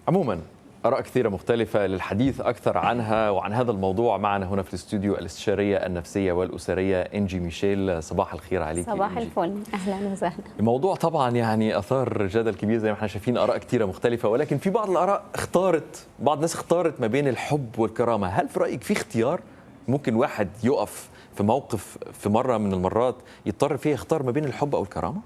عموما آراء كثيرة مختلفة للحديث أكثر عنها وعن هذا الموضوع. معنا هنا في الاستوديو الاستشارية النفسية والأسرية إنجي ميشيل. صباح الخير عليك. صباح الفل، أهلا وسهلا. الموضوع طبعا يعني أثار جدل كبير زي ما احنا شايفين، آراء كثيرة مختلفة، ولكن في بعض الآراء بعض الناس اختارت ما بين الحب والكرامة. هل في رأيك في اختيار ممكن واحد يقف في موقف في مرة من المرات يضطر فيه يختار ما بين الحب أو الكرامة؟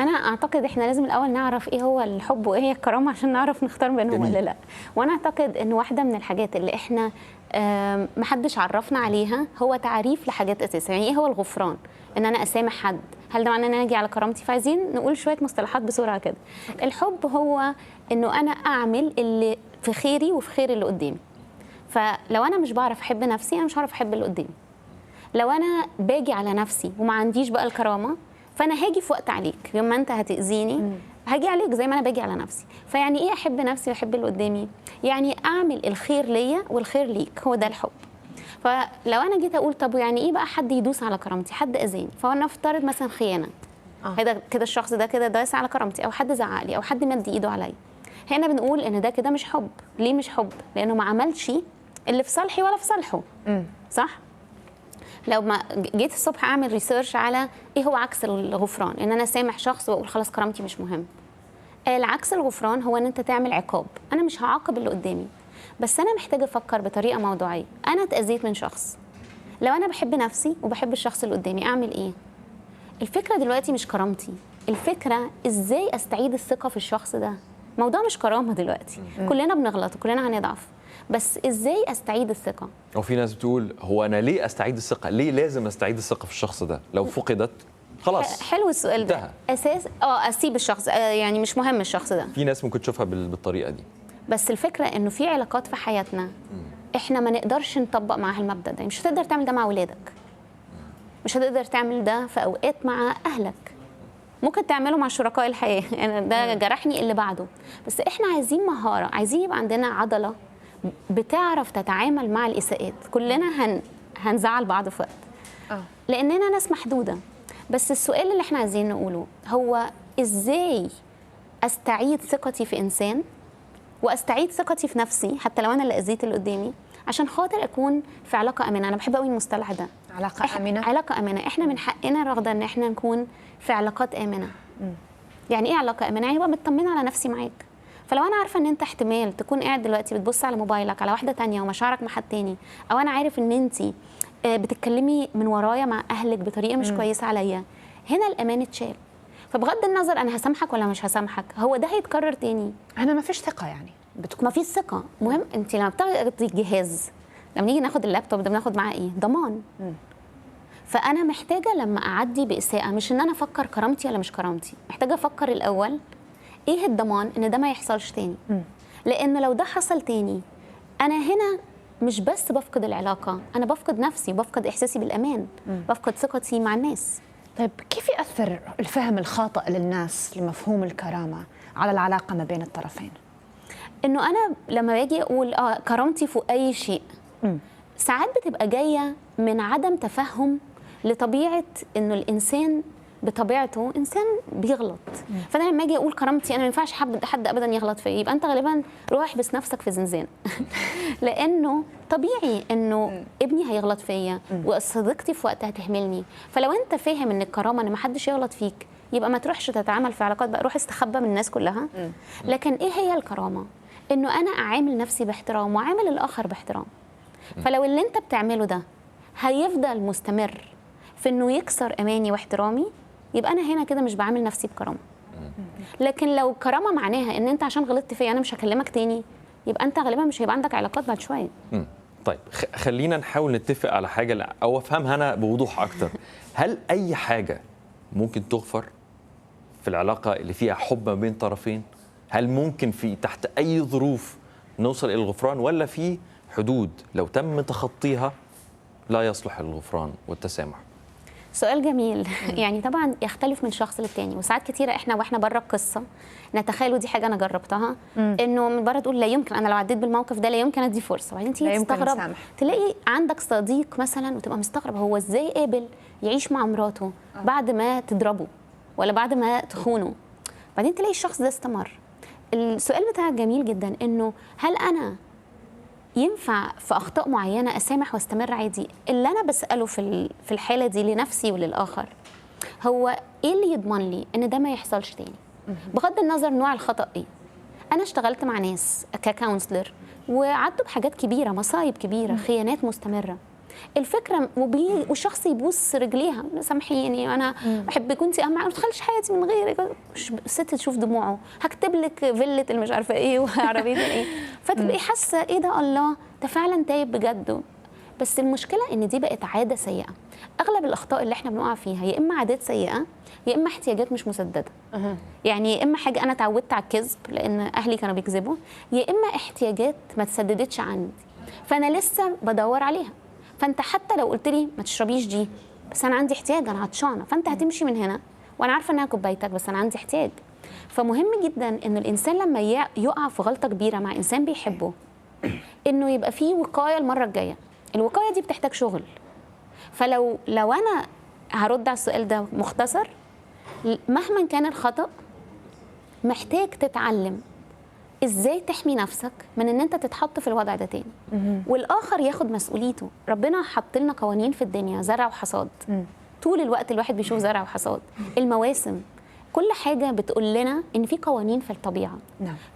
أنا أعتقد إحنا لازم الأول نعرف إيه هو الحب وإيه هي الكرامة عشان نعرف نختار بينهم ولا لا. وأنا أعتقد إن واحدة من الحاجات اللي إحنا محدش عرفنا عليها هو تعريف لحاجات أساسية. يعني إيه هو الغفران؟ إن أنا أسامح حد، هل ده معناه إن أنا أجي على كرامتي؟ فعايزين نقول شوية مصطلحات بسرعة كده. الحب هو إنه أنا أعمل اللي في خيري وفي خير اللي قدامي. فلو أنا مش بعرف أحب نفسي، أنا مش هعرف أحب اللي قدامي. لو أنا باجي على نفسي وما عنديش بقى الكرامة، فانا هاجي في وقت عليك. يوم ما انت هتاذيني هاجي عليك زي ما انا باجي على نفسي. فيعني ايه احب نفسي واحب اللي قدامي؟ يعني اعمل الخير ليا والخير ليك، هو ده الحب. فلو انا جيت اقول طب يعني ايه بقى حد يدوس على كرامتي، حد اذاني، فنفترض مثلا خيانه، هذا كده الشخص ده كده داس على كرامتي، او حد زعق لي، او حد مد ايده عليا، هنا بنقول ان ده كده مش حب. ليه مش حب؟ لانه ما عملش اللي في صالحي ولا في صالحه. صح؟ لو ما جيت الصبح اعمل ريسيرش على ايه هو عكس الغفران، ان انا سامح شخص واقول خلاص كرامتي مش مهم. العكس الغفران هو ان انت تعمل عقاب. انا مش هعاقب اللي قدامي، بس انا محتاجه افكر بطريقه موضوعيه. انا اتاذيت من شخص، لو انا بحب نفسي وبحب الشخص اللي قدامي اعمل ايه؟ الفكره دلوقتي مش كرامتي، الفكره ازاي استعيد الثقه في الشخص ده. موضوع مش كرامه دلوقتي. كلنا بنغلط وكلنا هنضعف، بس ازاي استعيد الثقه؟ وفي ناس بتقول هو انا ليه استعيد الثقه؟ ليه لازم استعيد الثقه في الشخص ده؟ لو فقدت خلاص حلو السؤال ده. اساس اسيب الشخص، يعني مش مهم الشخص ده. في ناس ممكن تشوفها بالطريقه دي، بس الفكره انه في علاقات في حياتنا احنا ما نقدرش نطبق معاها المبدا ده. مش هتقدر تعمل ده مع اولادك، مش هتقدر تعمل ده في اوقات مع اهلك، ممكن تعمله مع شركاء الحياه. يعني ده جرحني اللي بعده. بس احنا عايزين مهاره، عايزين يبقى عندنا عضله بتعرف تتعامل مع الإساءات. كلنا هنزعل بعض في وقت، لأننا ناس محدودة. بس السؤال اللي احنا عايزين نقوله هو ازاي استعيد ثقتي في إنسان واستعيد ثقتي في نفسي، حتى لو أنا اللي أذيت اللي قدامي، عشان خاطر أكون في علاقة آمنة. أنا بحب قوي المصطلح ده، علاقة آمنة. علاقة آمنة. احنا من حقنا رغدا ان احنا نكون في علاقات آمنة. يعني ايه علاقة آمنة؟ يعني ابقى مطمنة على نفسي معاك. فلو انا عارفه ان انت احتمال تكون قاعد دلوقتي بتبص على موبايلك على واحده تانية ومشاعرك مع حد تاني، او انا عارف ان انت بتتكلمي من ورايا مع اهلك بطريقه مش كويسه عليا، هنا الامان اتشال. فبغض النظر انا هسامحك ولا مش هسامحك، هو ده هيتكرر تاني. انا ما فيش ثقه، يعني ما فيش ثقه. مهم انت لما بتاخدي جهاز، لما نيجي ناخد اللابتوب ده بناخد معاه ايه؟ ضمان. فانا محتاجه لما اعدي باساءه، مش ان انا افكر كرامتي ولا مش كرامتي، محتاجه افكر الاول ايه الضمان ان ده ما يحصلش تاني. لان لو ده حصل تاني، انا هنا مش بس بفقد العلاقه، انا بفقد نفسي، بفقد احساسي بالامان، بفقد ثقتي مع الناس. طيب كيف ياثر الفهم الخاطئ للناس لمفهوم الكرامه على العلاقه ما بين الطرفين؟ انه انا لما باجي اقول كرامتي فوق اي شيء، ساعات بتبقى جايه من عدم تفهم لطبيعه انه الانسان بطبيعته انسان بيغلط. فانا لما اجي اقول كرامتي، انا ما ينفعش حد ابدا يغلط فيا، يبقى انت غالبا روح احبس نفسك في زنزانه. لانه طبيعي انه ابني هيغلط فيا وصديقتي في وقتها هتهملني. فلو انت فاهم ان الكرامه ان ما حدش يغلط فيك، يبقى ما تروحش تتعامل في علاقات بقى، روح استخبى من الناس كلها. لكن ايه هي الكرامه؟ انه انا اعامل نفسي باحترام واعامل الاخر باحترام. فلو اللي انت بتعمله ده هيفضل مستمر في انه يكسر اماني واحترامي، يبقى انا هنا كده مش بعامل نفسي بكرامه. لكن لو كرامه معناها ان انت عشان غلطت فيا انا مش هكلمك تاني، يبقى انت غالبا مش هيبقى عندك علاقات بعد شويه. طيب خلينا نحاول نتفق على حاجه او افهمها انا بوضوح اكتر. هل اي حاجه ممكن تغفر في العلاقه اللي فيها حب ما بين طرفين؟ هل ممكن في تحت اي ظروف نوصل الى الغفران، ولا في حدود لو تم تخطيها لا يصلح الغفران والتسامح؟ سؤال جميل. يعني طبعا يختلف من شخص للتاني، وساعات كتيره احنا واحنا بره القصه نتخيل، ودي حاجه انا جربتها، انه من بره تقول لا يمكن، انا لو عديت بالموقف ده لا يمكن ادي فرصه، وبعدين تيجي تستغرب تلاقي عندك صديق مثلا وتبقى مستغرب هو ازاي قابل يعيش مع مراته بعد ما تضربه ولا بعد ما تخونه، بعدين تلاقي الشخص ده استمر. السؤال بتاعك جميل جدا، انه هل انا ينفع في اخطاء معينه اسامح واستمر عادي؟ اللي انا بساله في الحاله دي لنفسي وللاخر، هو ايه اللي يضمن لي ان ده ما يحصلش تاني؟ بغض النظر نوع الخطا ايه. انا اشتغلت مع ناس ككونسلر وعدوا بحاجات كبيره، مصايب كبيره، خيانات مستمره. الفكره والشخص يبوس رجليها، سامحيني انا بحبك كنتي اهم، ما تخليش حياتي من غيرك. الست تشوف دموعه، هكتب لك فيلة اللي مش عارفه ايه وعربيه ايه، فتبقي حاسه ايه ده، الله ده فعلا تايب بجد. بس المشكله ان دي بقت عاده سيئه. اغلب الاخطاء اللي احنا بنقع فيها يا اما عادات سيئه يا اما احتياجات مش مسدده. يعني يا اما حاجه انا اتعودت على الكذب لان اهلي كانوا بيكذبوا، يا اما احتياجات ما تسددتش عندي فانا لسه بدور عليها. فانت حتى لو قلت لي ما تشربيش دي، بس انا عندي احتياج، انا عطشانه، فانت هتمشي من هنا وانا عارفه انها كوبايتك بس انا عندي احتياج. فمهم جدا ان الانسان لما يقع في غلطه كبيره مع انسان بيحبه، انه يبقى فيه وقايه المره الجايه. الوقايه دي بتحتاج شغل. فلو انا هرد على السؤال ده مختصر، مهما كان الخطأ محتاج تتعلم ازاي تحمي نفسك من ان انت تتحط في الوضع ده تاني، والاخر ياخد مسؤوليته. ربنا حط لنا قوانين في الدنيا، زرع وحصاد. طول الوقت الواحد بيشوف زرع وحصاد، المواسم، كل حاجه بتقول لنا ان في قوانين في الطبيعه.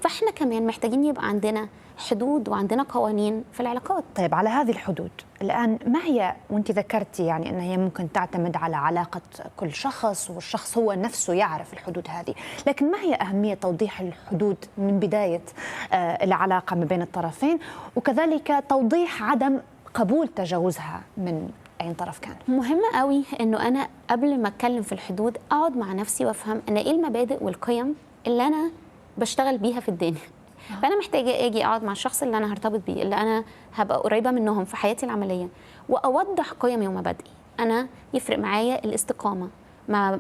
فاحنا كمان محتاجين يبقى عندنا حدود وعندنا قوانين في العلاقات. طيب على هذه الحدود الآن ما هي، وانت ذكرتي يعني أن هي ممكن تعتمد على علاقة كل شخص والشخص هو نفسه يعرف الحدود هذه، لكن ما هي أهمية توضيح الحدود من بداية العلاقة ما بين الطرفين، وكذلك توضيح عدم قبول تجاوزها من أي طرف كان؟ مهم قوي انه انا قبل ما اتكلم في الحدود اقعد مع نفسي وافهم انا ايه المبادئ والقيم اللي انا بشتغل بيها في الدنيا. فانا محتاجه اجي اقعد مع الشخص اللي انا هرتبط بيه، اللي انا هبقى قريبه منهم في حياتي العمليه، واوضح قيمي ومبادئي. انا يفرق معايا الاستقامه،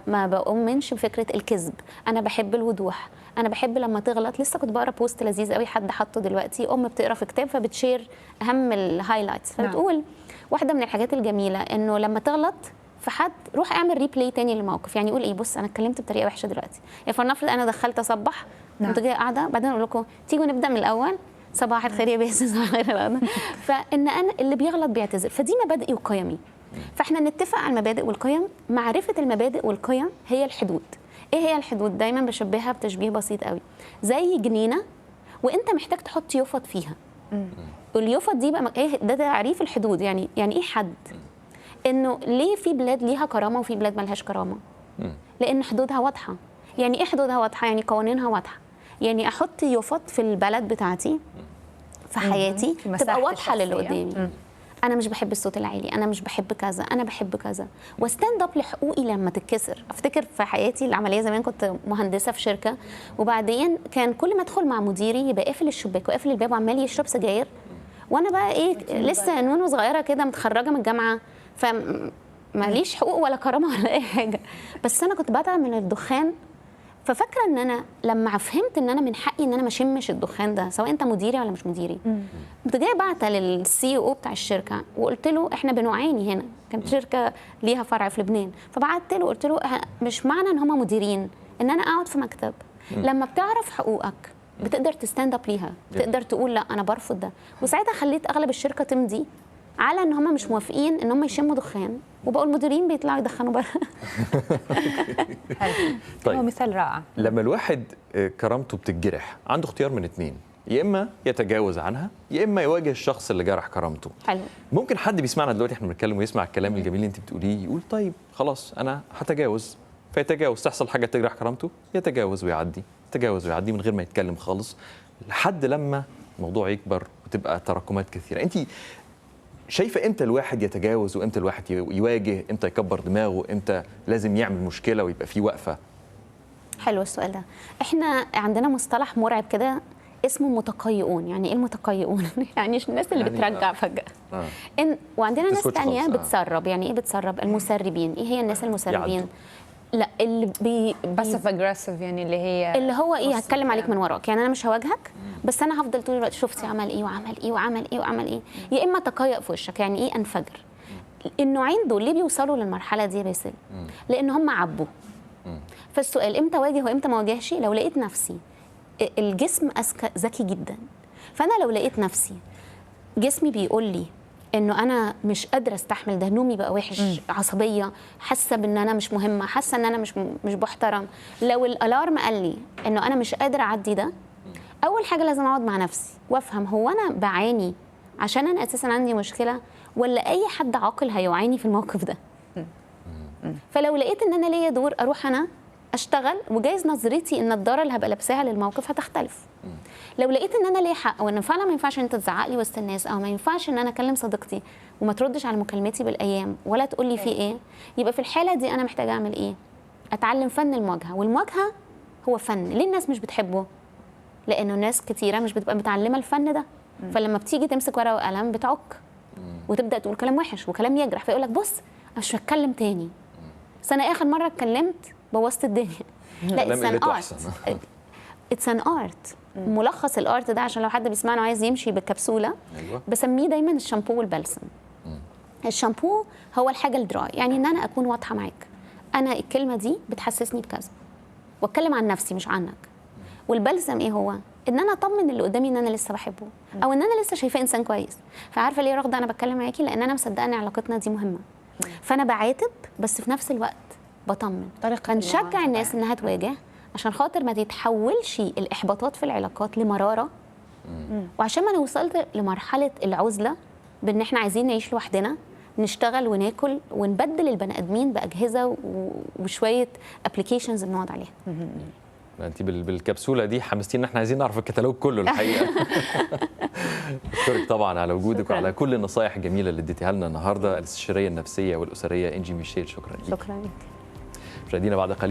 ما بؤمنش بفكره الكذب، انا بحب الوضوح، انا بحب لما تغلط. لسه كنت بقرا بوست لذيذ قوي حد حطه دلوقتي، بتقرا في كتاب فبتشير اهم الهايلايتس، فبتقول واحده من الحاجات الجميله انه لما تغلط في حد روح اعمل ريبلاي تاني للموقف. يعني يقول ايه، بص انا اتكلمت بطريقه وحشه دلوقتي، يعني فلنفرض انا دخلت اصبح، كنت جايه قاعده بعدين اقول لكم تيجوا نبدا من الاول، صباح الخير يا باسم، صباح الخير يا غدا. فان انا اللي بيغلط بيعتذر، فدي مبادئي وقيمي. فاحنا نتفق على المبادئ والقيم. معرفه المبادئ والقيم هي الحدود. ايه هي الحدود؟ دايما بشبهها بتشبيه بسيط قوي، زي جنينه وانت محتاج تحط يفط فيها. واليفط دي بقى ايه ده تعريف الحدود. يعني ايه حد؟ انه ليه في بلاد ليها كرامه وفي بلاد ملهاش كرامه؟ لان حدودها واضحه. يعني ايه حدودها واضحه؟ يعني قوانينها واضحه. يعني احط يفط في البلد بتاعتي في حياتي تبقى واضحه للي قدامي. انا مش بحب الصوت العالي، انا مش بحب كذا، انا بحب كذا، وستاند اب لحقوقي لما تتكسر. افتكر في حياتي العمليه زمان كنت مهندسه في شركه، وبعدين كان كل ما ادخل مع مديري يبقى قافل الشباك وقافل الباب وعمال يشرب سجاير، وانا بقى ايه لسه نونو صغيره كده متخرجه من الجامعه، فماليش حقوق ولا كرامه ولا اي حاجه، بس انا كنت بتعب من الدخان. ففاكره ان انا لما فهمت ان انا من حقي ان انا ما اشمش الدخان ده سواء انت مديري ولا مش مديري، كنت جايه بعت للسي او بتاع الشركه وقلت له احنا بنعاني هنا، كانت شركه ليها فرع في لبنان، فبعت له قلت له مش معنى ان هم مديرين ان انا اقعد في مكتب. لما بتعرف حقوقك بتقدر تستاند اب ليها، تقدر تقول لا انا برفض ده. وساعتها خليت اغلب الشركه تمضي على ان هم مش موافقين ان هم يشموا دخان، وبقوا المديرين بيطلعوا يدخنوا بره. طيب هو مثال رائع. لما الواحد كرامته بتتجرح عنده اختيار من اتنين، يا اما يتجاوز عنها يا اما يواجه الشخص اللي جرح كرامته. حلو. ممكن حد بيسمعنا دلوقتي احنا بنتكلم ويسمع الكلام الجميل اللي انت بتقوليه يقول طيب خلاص انا هتجاوز، فيتجاوز، تحصل حاجه تجرح كرامته يتجاوز ويعدي، يتجاوز ويعدي من غير ما يتكلم خالص، لحد لما الموضوع يكبر وتبقى تراكمات كثيره. انت شايفه امتى الواحد يتجاوز وامتى الواحد يواجه، امتى يكبر دماغه، امتى لازم يعمل مشكله ويبقى في وقفه؟ حلو السؤال ده. احنا عندنا مصطلح مرعب كده اسمه متقيئون. يعني ايه المتقيئون؟ يعني الناس اللي بترجع فجأة. وعندنا ناس تانية بتسرب. يعني ايه بتسرب؟ المسربين. ايه هي الناس المسربين؟ لا اللي باسف اجريسيف، يعني اللي هو ايه هتكلم عليك من وراك. يعني انا مش هواجهك بس انا هفضل طول الوقت شفتي عمل ايه وعمل ايه وعمل ايه وعمل ايه. يا اما تقيأ في وشك. يعني ايه انفجر؟ النوعين دول ليه بيوصلوا للمرحله دي باسل؟ لان هم عبوا. فالسؤال امتى واجه وامتى ما واجهش؟ لو لقيت نفسي الجسم اذكى ذكي جدا. فانا لو لقيت نفسي جسمي بيقول لي انه انا مش قادره استحمل ده، نومي بقى وحش، عصبيه، حاسه بان انا مش مهمه، حاسه ان انا مش بحترم، لو الالارم قال لي انه انا مش قادره اعدي ده، اول حاجه لازم اقعد مع نفسي وافهم هو انا بعاني عشان انا اساسا عندي مشكله، ولا اي حد عاقل هيوعاني في الموقف ده. فلو لقيت ان انا ليا دور، اروح انا اشتغل، وجايز نظرتي النضاره اللي هبقى لابساها للموقف هتختلف. لو لقيت ان انا ليا حق، وان فعلا ما ينفعش انت تزعق لي وسط الناس، او ما ينفعش ان انا اكلم صديقتي وما تردش على مكالمتي بالايام ولا تقول لي في ايه، يبقى في الحاله دي انا محتاجه اعمل ايه؟ اتعلم فن المواجهه. والمواجهه هو فن. ليه الناس مش بتحبه؟ لانه ناس كتيره مش بتبقى متعلمه الفن ده، فلما بتيجي تمسك ورقه وقلم بتعك وتبدا تقول كلام وحش وكلام يجرح، فيقول لك بص انا مش هتكلم تاني، بس انا اخر مره اتكلمت بوظت الدنيا. لا، اتس ان ارت. ملخص الارت ده، عشان لو حد بيسمعنا عايز يمشي بالكبسوله، بسميه دايما الشامبو والبلسم. الشامبو هو الحاجه الدراي، يعني ان انا اكون واضحه معاك، انا الكلمه دي بتحسسني بكذا، واتكلم عن نفسي مش عنك. والبلسم ايه هو؟ ان انا اطمن اللي قدامي ان انا لسه بحبه، او ان انا لسه شايفاه انسان كويس. فعارفه ليه رغده انا بتكلم معاكي؟ لان انا مصدقه ان علاقتنا دي مهمه، فانا بعاتب بس في نفس الوقت بطمن، فنشجع الناس انها تواجه، عشان خاطر ما تتحولش الاحباطات في العلاقات لمراره، وعشان ما نوصل لمرحله العزله، بان احنا عايزين نعيش لوحدنا، نشتغل وناكل ونبدل البني ادمين باجهزه وشويه ابلكيشنز بنقعد عليها. انت بالكبسوله دي حمستينا، احنا عايزين نعرف الكتالوج كله الحقيقه. بشكرك طبعا على وجودك وعلى كل النصائح الجميله اللي اديتيها لنا النهارده، الاستشاريه النفسيه والاسريه انجي ميشيل. شكرا لك. شكرا لك. مشاهدينا بعد قليل